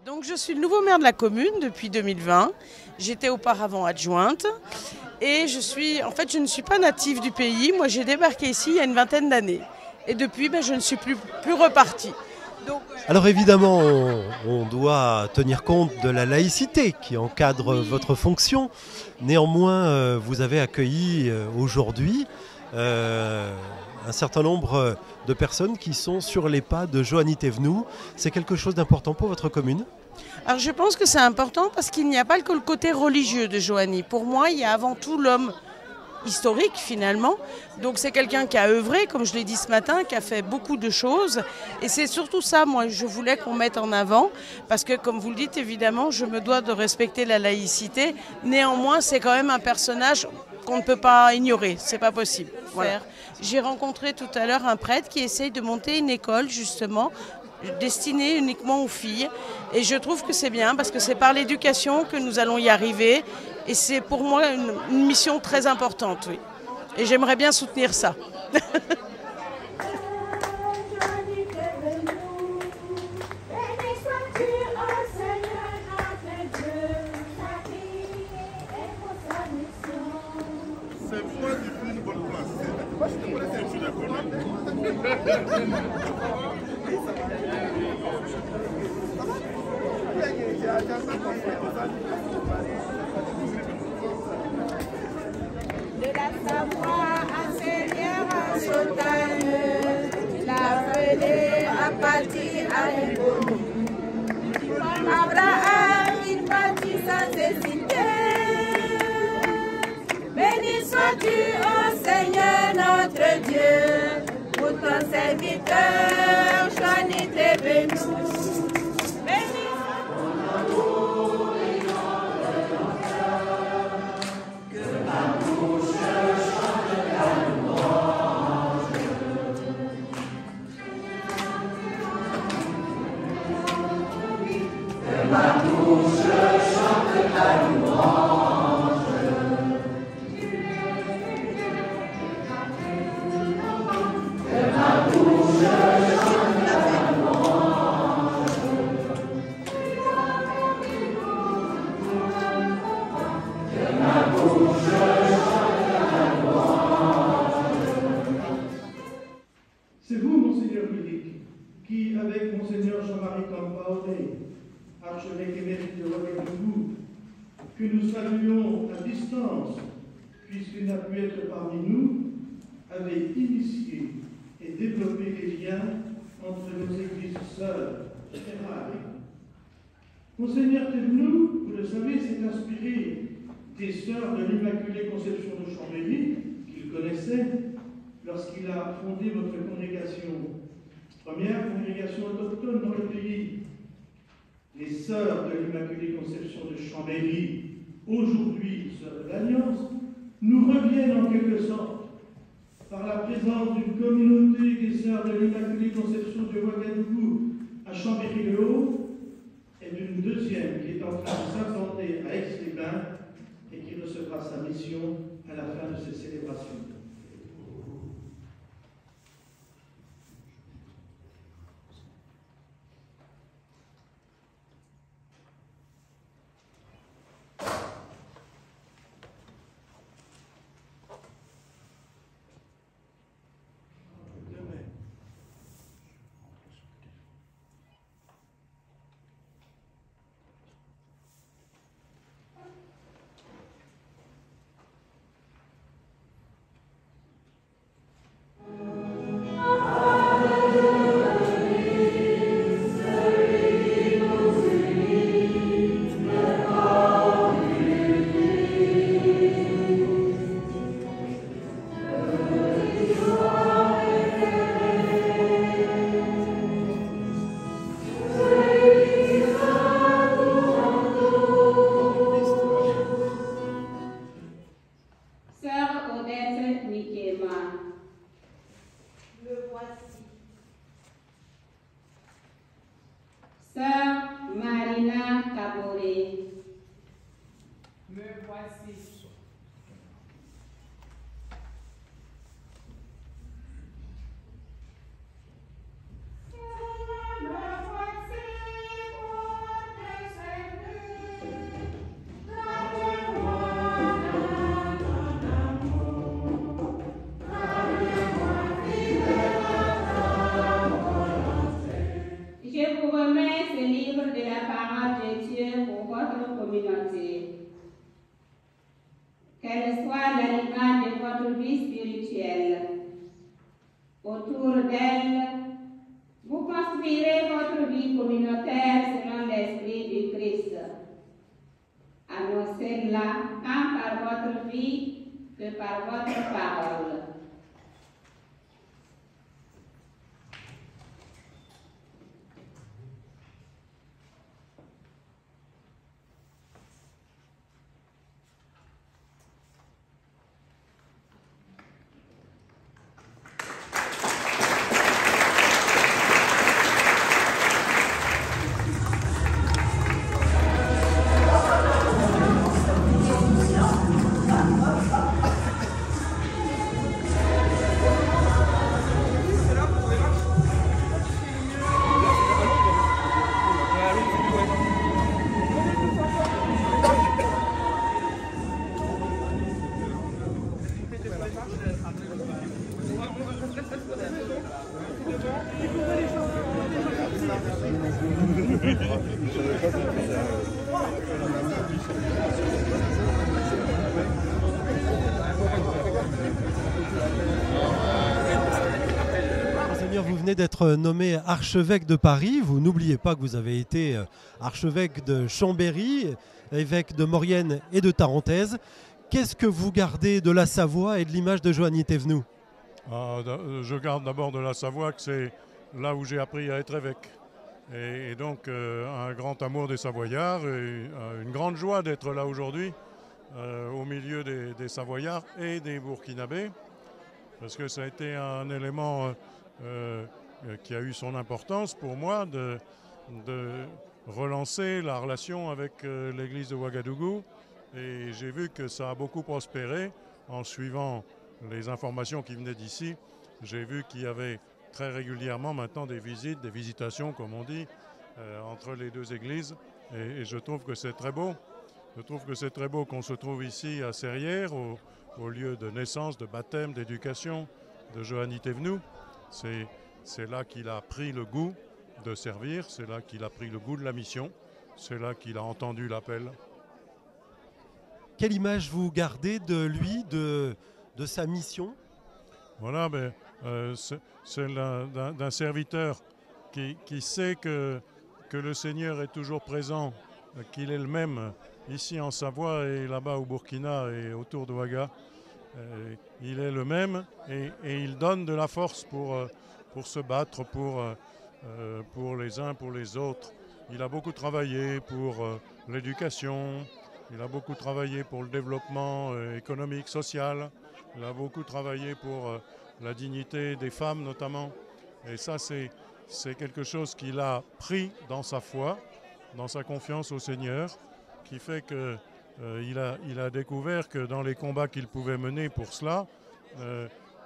Donc je suis le nouveau maire de la commune depuis 2020. J'étais auparavant adjointe et je ne suis pas native du pays. Moi j'ai débarqué ici il y a une vingtaine d'années et depuis je ne suis plus repartie. Donc, Alors évidemment, on doit tenir compte de la laïcité qui encadre votre fonction. Néanmoins, vous avez accueilli aujourd'hui un certain nombre de personnes qui sont sur les pas de Joanny Thévenoud. C'est quelque chose d'important pour votre commune ? Alors je pense que c'est important parce qu'il n'y a pas que le côté religieux de Joanny. Pour moi, il y a avant tout l'homme historique finalement. Donc c'est quelqu'un qui a œuvré, comme je l'ai dit ce matin, qui a fait beaucoup de choses. Et c'est surtout ça, moi, je voulais qu'on mette en avant. Parce que, comme vous le dites, évidemment, je me dois de respecter la laïcité. Néanmoins, c'est quand même un personnage qu'on ne peut pas ignorer. C'est pas possible. Voilà. J'ai rencontré tout à l'heure un prêtre qui essaye de monter une école, justement, destinée uniquement aux filles. Et je trouve que c'est bien parce que c'est par l'éducation que nous allons y arriver. Et c'est pour moi une mission très importante, oui. Et j'aimerais bien soutenir ça. C'est moi qui fais une bonne place. Je suis d'accord. De la Savoie à Seigneur en Chautagne, la venée à partir à l'époque. Abraham, il partit sans hésiter. Béni sois-tu, ô Seigneur notre Dieu, pour ton serviteur, Joanny Thévenoud. C'est vous, Monseigneur Philippe, qui, avec Monseigneur Jean-Marie Campaoré, archevêque émérite de Ouagadougou, que nous saluons à distance, puisqu'il n'a pu être parmi nous, avez initié et développé les liens entre nos églises sœurs générales. Monseigneur Thévenoud, vous le savez, s'est inspiré des sœurs de l'Immaculée Conception de Chambéry, qu'il connaissait, lorsqu'il a fondé votre congrégation, première congrégation autochtone dans le pays. Les sœurs de l'Immaculée Conception de Chambéry, aujourd'hui sœurs de l'Alliance, nous reviennent en quelque sorte par la présence d'une communauté des sœurs de l'Immaculée Conception de Ouagadougou à Chambéry-le-Haut et d'une deuxième qui est en train de s'implanter à Aix-les-Bains et qui recevra sa mission à la fin de cette célébration. qu'elle soit l'aliment de votre vie spirituelle. Autour d'elle, vous construirez votre vie communautaire selon l'esprit du Christ. Annoncez-la tant par votre vie que par votre parole. Monseigneur, vous venez d'être nommé archevêque de Paris. Vous n'oubliez pas que vous avez été archevêque de Chambéry, évêque de Maurienne et de Tarentaise. Qu'est-ce que vous gardez de la Savoie et de l'image de Joanny Thévenoud? Je garde d'abord de la Savoie que c'est là où j'ai appris à être évêque. Et donc un grand amour des Savoyards et une grande joie d'être là aujourd'hui au milieu des Savoyards et des Burkinabés, parce que ça a été un élément qui a eu son importance pour moi de relancer la relation avec l'église de Ouagadougou, et j'ai vu que ça a beaucoup prospéré en suivant les informations qui venaient d'ici. J'ai vu qu'il y avait très régulièrement maintenant des visites, des visitations comme on dit, entre les deux églises, et je trouve que c'est très beau. Je trouve que c'est très beau qu'on se trouve ici à Serrières, au lieu de naissance, de baptême, d'éducation de Joanny Thévenoud. C'est là qu'il a pris le goût de servir, c'est là qu'il a pris le goût de la mission, c'est là qu'il a entendu l'appel. Quelle image vous gardez de lui, de sa mission? Voilà, c'est d'un serviteur qui sait que le Seigneur est toujours présent, qu'il est le même ici en Savoie et là-bas au Burkina et autour de Ouaga. Il est le même et il donne de la force pour se battre pour les uns, pour les autres. Il a beaucoup travaillé pour l'éducation, il a beaucoup travaillé pour le développement économique, social, il a beaucoup travaillé pour la dignité des femmes notamment. Et ça, c'est quelque chose qu'il a pris dans sa foi, dans sa confiance au Seigneur, qui fait qu'il a découvert que dans les combats qu'il pouvait mener pour cela,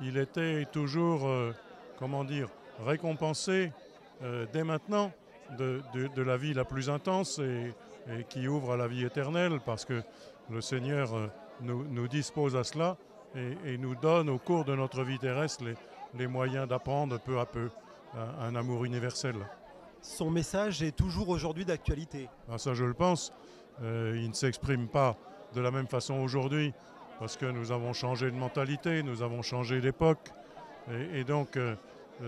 il était toujours, récompensé dès maintenant de la vie la plus intense et qui ouvre à la vie éternelle, parce que le Seigneur nous dispose à cela et nous donne au cours de notre vie terrestre les moyens d'apprendre peu à peu un amour universel. Son message est toujours aujourd'hui d'actualité. Ça, je le pense. Il ne s'exprime pas de la même façon aujourd'hui parce que nous avons changé de mentalité, nous avons changé d'époque. Et donc,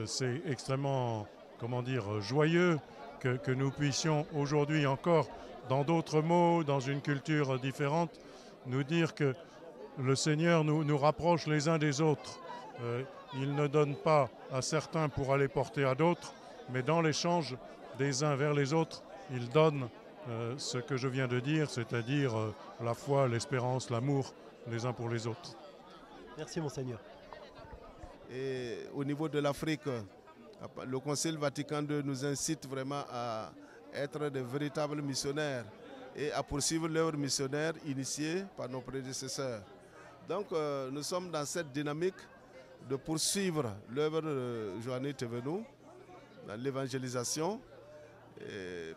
c'est extrêmement, joyeux que nous puissions aujourd'hui encore, dans d'autres mots, dans une culture différente, nous dire que le Seigneur nous rapproche les uns des autres. Il ne donne pas à certains pour aller porter à d'autres, mais dans l'échange des uns vers les autres, il donne ce que je viens de dire, c'est-à-dire la foi, l'espérance, l'amour les uns pour les autres. Merci Monseigneur. Et au niveau de l'Afrique, le Concile Vatican II nous incite vraiment à être de véritables missionnaires et à poursuivre l'œuvre missionnaire initiée par nos prédécesseurs. Donc nous sommes dans cette dynamique de poursuivre l'œuvre de Joanny Thévenoud dans l'évangélisation,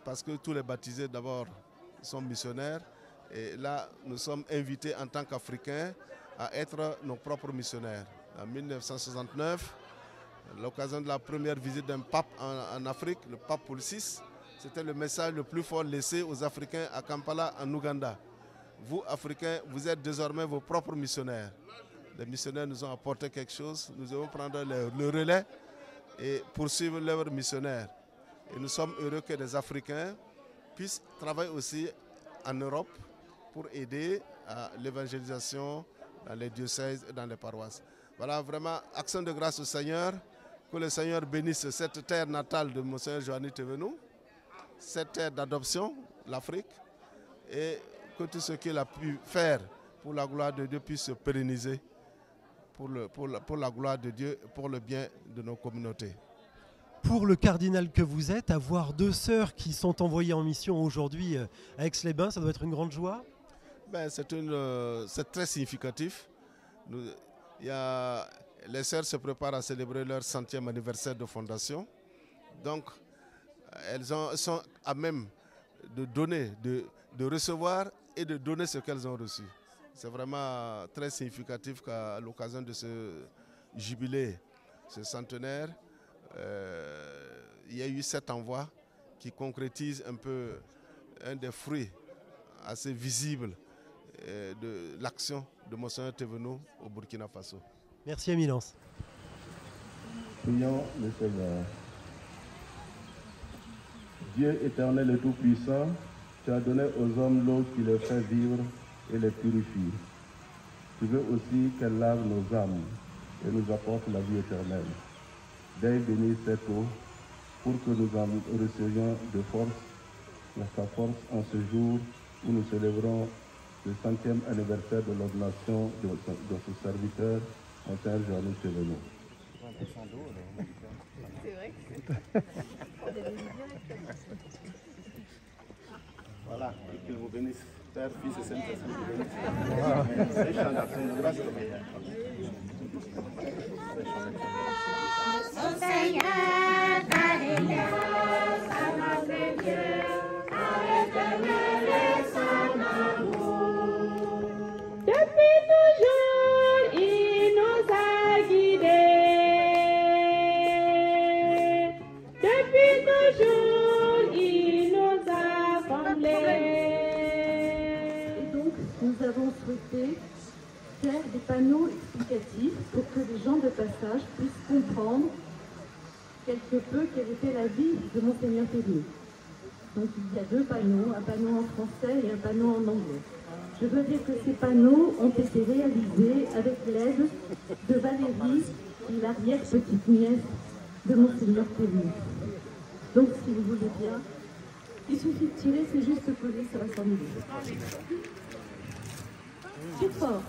parce que tous les baptisés d'abord sont missionnaires, et là nous sommes invités en tant qu'Africains à être nos propres missionnaires. En 1969, à l'occasion de la première visite d'un pape en Afrique, le pape Paul VI, c'était le message le plus fort laissé aux Africains à Kampala en Ouganda. vous, Africains, vous êtes désormais vos propres missionnaires. Les missionnaires nous ont apporté quelque chose. Nous devons prendre le relais et poursuivre l'œuvre missionnaire. Et nous sommes heureux que les Africains puissent travailler aussi en Europe pour aider à l'évangélisation dans les diocèses et dans les paroisses. Voilà, vraiment, action de grâce au Seigneur. Que le Seigneur bénisse cette terre natale de Monseigneur Joanny Thévenoud, cette terre d'adoption, l'Afrique, et que tout ce qu'il a pu faire pour la gloire de Dieu puisse se pérenniser pour la gloire de Dieu, pour le bien de nos communautés. Pour le cardinal que vous êtes, avoir 2 sœurs qui sont envoyées en mission aujourd'hui à Aix-les-Bains, ça doit être une grande joie? Ben, c'est très significatif. Les sœurs se préparent à célébrer leur 100e anniversaire de fondation. Donc, elles sont à même de donner, de recevoir et de donner ce qu'elles ont reçu. C'est vraiment très significatif qu'à l'occasion de ce jubilé, ce centenaire, il y a eu cet envoi qui concrétise un peu un des fruits assez visibles de l'action de Monseigneur Thévenoud au Burkina Faso. Merci Émilence. Prions le Seigneur. Dieu éternel et tout-puissant, tu as donné aux hommes l'eau qui les fait vivre et les purifie. Tu veux aussi qu'elle lave nos âmes et nous apporte la vie éternelle. Daigne bénir cette eau pour que nous en recevions de force, ta force en ce jour où nous célébrons le 100e anniversaire de l'ordination de ce serviteur, Monseigneur Joanny Thévenoud. C'est vrai. Voilà, et qu'il vous bénisse, Père, Fils et Saint-Esprit. C'est chant d'action de grâce. Au Seigneur, ta délivrance, à notre Dieu, à l'éternel et son amour. Depuis toujours, il nous a guidés. Depuis toujours, il nous a comblés. Et donc, nous avons souhaité faire des panneaux explicatifs pour que les gens de passage puissent comprendre quelque peu quelle était la vie de Monseigneur Thévenoud. Donc il y a 2 panneaux, un panneau en français et un panneau en anglais. Je veux dire que ces panneaux ont été réalisés avec l'aide de Valérie, qui est l'arrière-petite-nièce de Monseigneur Thévenoud. Donc si vous voulez bien, il suffit de tirer, c'est juste coller, ça va s'enlever. C'est fort.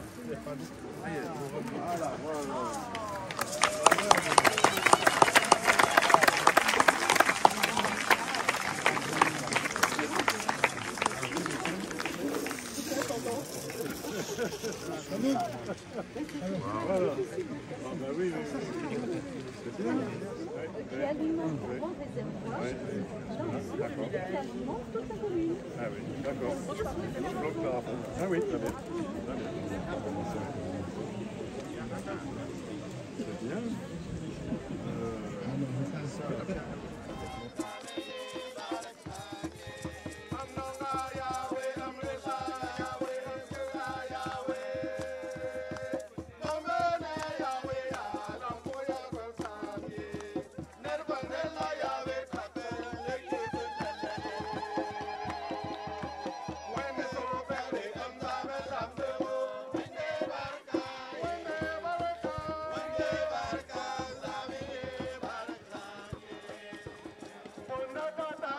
Et alimente un grand réservoir qui alimente toute la commune. Ah oui, d'accord. Ah oui, très bien. C'est bien.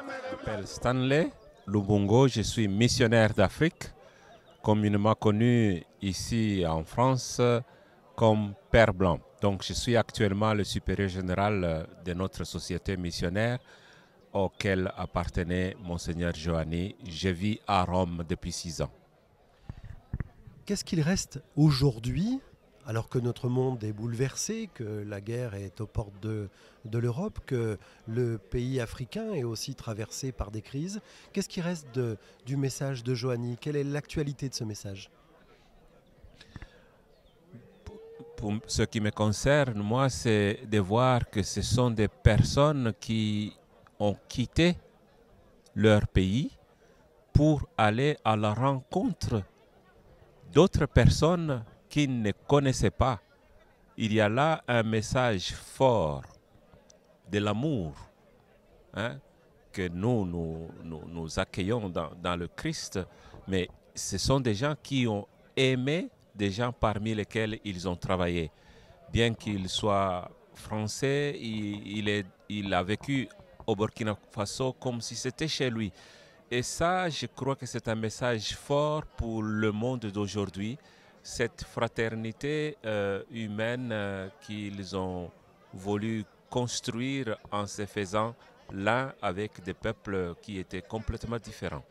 Je m'appelle Stanley Lubungo, je suis missionnaire d'Afrique, communément connu ici en France comme Père Blanc. Donc je suis actuellement le supérieur général de notre société missionnaire auquel appartenait Monseigneur Joanny. Je vis à Rome depuis 6 ans. Qu'est-ce qu'il reste aujourd'hui, alors que notre monde est bouleversé, que la guerre est aux portes de l'Europe, que le pays africain est aussi traversé par des crises? Qu'est-ce qui reste du message de Joanny? Quelle est l'actualité de ce message? Pour ce qui me concerne, moi, c'est de voir que ce sont des personnes qui ont quitté leur pays pour aller à la rencontre d'autres personnes qui ne connaissaient pas. Il y a là un message fort de l'amour, hein, que nous accueillons dans le Christ, mais ce sont des gens qui ont aimé des gens parmi lesquels ils ont travaillé. Bien qu'il soit français, il a vécu au Burkina Faso comme si c'était chez lui. Et ça, je crois que c'est un message fort pour le monde d'aujourd'hui, cette fraternité humaine qu'ils ont voulu construire en se faisant l'un avec des peuples qui étaient complètement différents.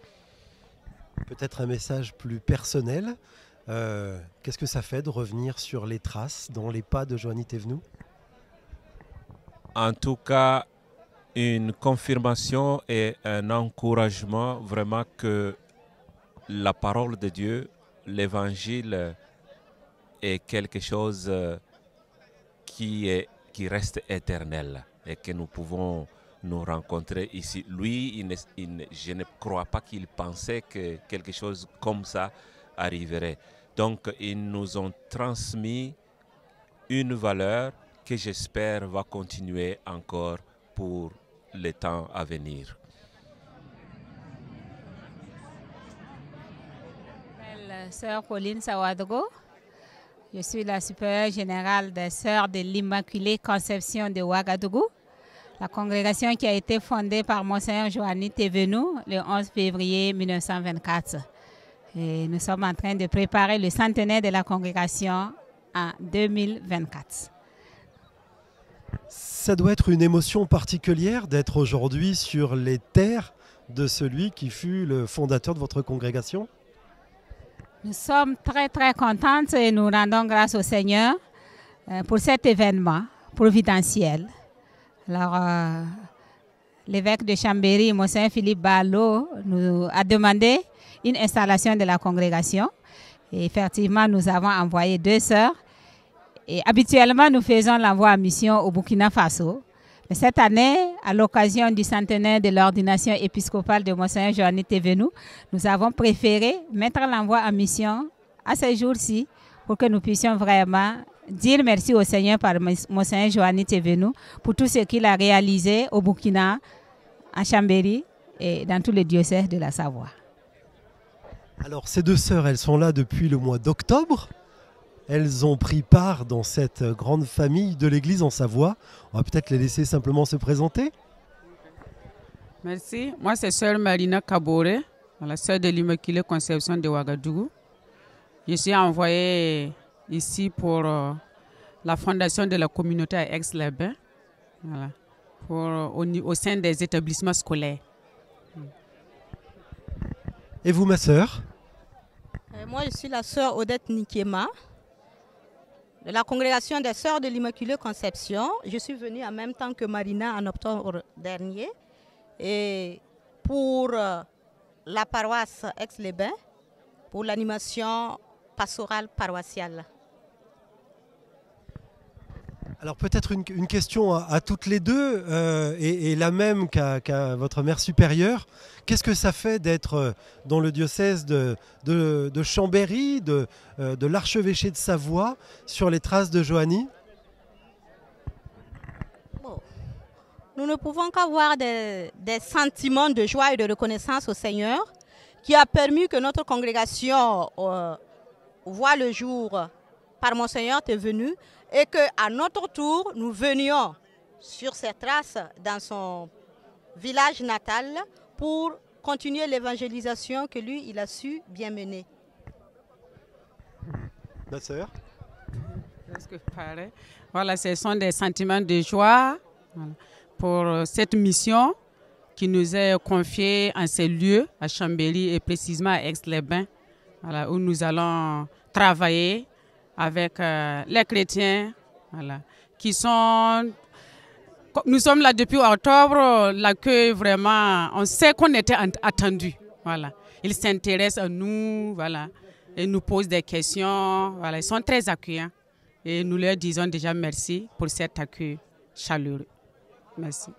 Peut-être un message plus personnel. Qu'est-ce que ça fait de revenir sur les traces, dans les pas de Joanny Thévenoud? En tout cas, une confirmation et un encouragement vraiment que la parole de Dieu, l'évangile est quelque chose qui reste éternel et que nous pouvons nous rencontrer ici. Lui, je ne crois pas qu'il pensait que quelque chose comme ça arriverait. Donc, ils nous ont transmis une valeur que j'espère va continuer encore pour les temps à venir. Sœur Pauline Sawadogo, je suis la supérieure générale des Sœurs de l'Immaculée Conception de Ouagadougou, la congrégation qui a été fondée par Monseigneur Joanny Thévenoud le 11 février 1924. Et nous sommes en train de préparer le centenaire de la congrégation en 2024. Ça doit être une émotion particulière d'être aujourd'hui sur les terres de celui qui fut le fondateur de votre congrégation? Nous sommes très très contentes et nous rendons grâce au Seigneur pour cet événement providentiel. Alors, l'évêque de Chambéry, Monseigneur Philippe Ballot, nous a demandé une installation de la congrégation. Et effectivement, nous avons envoyé 2 sœurs. Et habituellement, nous faisons l'envoi à mission au Burkina Faso. Mais cette année, à l'occasion du centenaire de l'ordination épiscopale de Monseigneur Joanny Thévenoud, nous avons préféré mettre l'envoi à mission à ce jour-ci pour que nous puissions vraiment dire merci au Seigneur par Monseigneur Joanny Thévenoud pour tout ce qu'il a réalisé au Burkina, à Chambéry et dans tous les diocèses de la Savoie. Alors ces 2 sœurs, elles sont là depuis le mois d'octobre. Elles ont pris part dans cette grande famille de l'Église en Savoie. On va peut-être les laisser simplement se présenter. Merci. Moi, c'est sœur Marina Kabore, la sœur de l'Immaculée Conception de Ouagadougou. Je suis envoyée ici pour la fondation de la communauté à Aix-les-Bains, voilà, au sein des établissements scolaires. Et vous, ma sœur? Moi, je suis la sœur Odette Nikema, de la congrégation des Sœurs de l'Immaculée Conception. Je suis venue en même temps que Marina en octobre dernier. Et pour la paroisse Aix-les-Bains, pour l'animation pastorale paroissiale. Alors peut-être une question à toutes les deux, et la même qu'à votre mère supérieure. Qu'est-ce que ça fait d'être dans le diocèse de Chambéry, de l'archevêché de Savoie, sur les traces de Joanny? Bon. Nous ne pouvons qu'avoir des sentiments de joie et de reconnaissance au Seigneur, qui a permis que notre congrégation voit le jour par Monseigneur Thévenoud, et qu'à notre tour, nous venions sur ses traces dans son village natal pour continuer l'évangélisation que lui, il a su bien mener. Ma sœur? Voilà, ce sont des sentiments de joie pour cette mission qui nous est confiée en ces lieux, à Chambéry et précisément à Aix-les-Bains, voilà, où nous allons travailler avec les chrétiens, voilà, qui sont... Nous sommes là depuis octobre, l'accueil vraiment, on sait qu'on était attendus, voilà. Ils s'intéressent à nous, voilà, et nous posent des questions, voilà, ils sont très accueillants. Et nous leur disons déjà merci pour cet accueil chaleureux. Merci.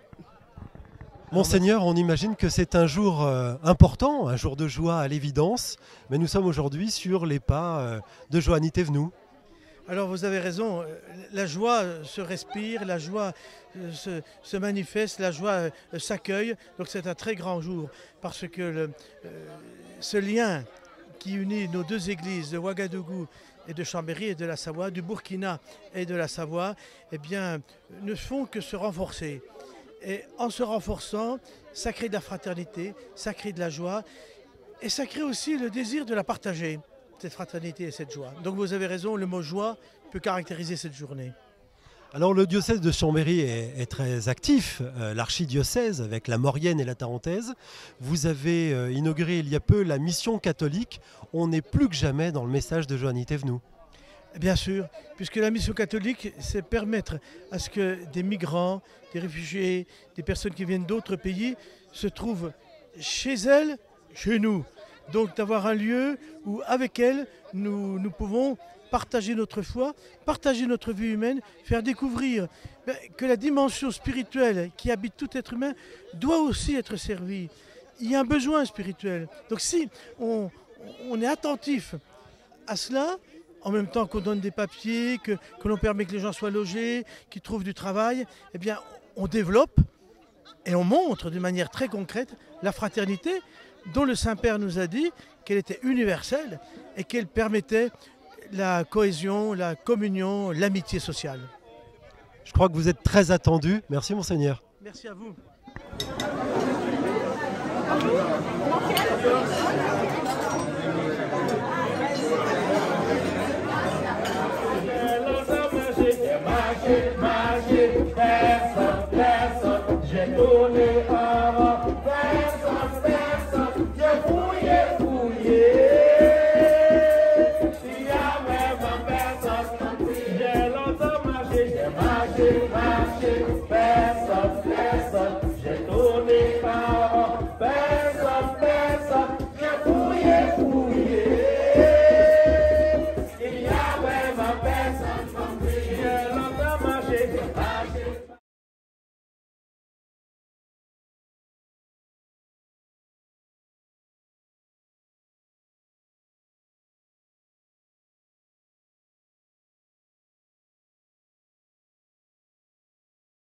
Monseigneur, on imagine que c'est un jour important, un jour de joie à l'évidence, mais nous sommes aujourd'hui sur les pas de Joanny Thévenoud. Alors vous avez raison, la joie se respire, la joie se manifeste, la joie s'accueille, donc c'est un très grand jour parce que ce lien qui unit nos deux églises de Ouagadougou et de Chambéry et de la Savoie, du Burkina et de la Savoie, eh bien, ne font que se renforcer. Et en se renforçant, ça crée de la fraternité, ça crée de la joie et ça crée aussi le désir de la partager, cette fraternité et cette joie. Donc vous avez raison, le mot joie peut caractériser cette journée. Alors le diocèse de Chambéry est très actif, l'archidiocèse avec la Maurienne et la Tarentaise. Vous avez inauguré il y a peu la mission catholique. On est plus que jamais dans le message de Joanny Thévenoud. Bien sûr, puisque la mission catholique, c'est permettre à ce que des migrants, des réfugiés, des personnes qui viennent d'autres pays se trouvent chez elles, chez nous. Donc d'avoir un lieu où avec elles, nous pouvons partager notre foi, partager notre vie humaine, faire découvrir que la dimension spirituelle qui habite tout être humain doit aussi être servie. Il y a un besoin spirituel. Donc si on est attentif à cela, en même temps qu'on donne des papiers, que l'on permet que les gens soient logés, qu'ils trouvent du travail, eh bien on développe et on montre de manière très concrète la fraternité dont le Saint-Père nous a dit qu'elle était universelle et qu'elle permettait la cohésion, la communion, l'amitié sociale. Je crois que vous êtes très attendu. Merci Monseigneur. Merci à vous.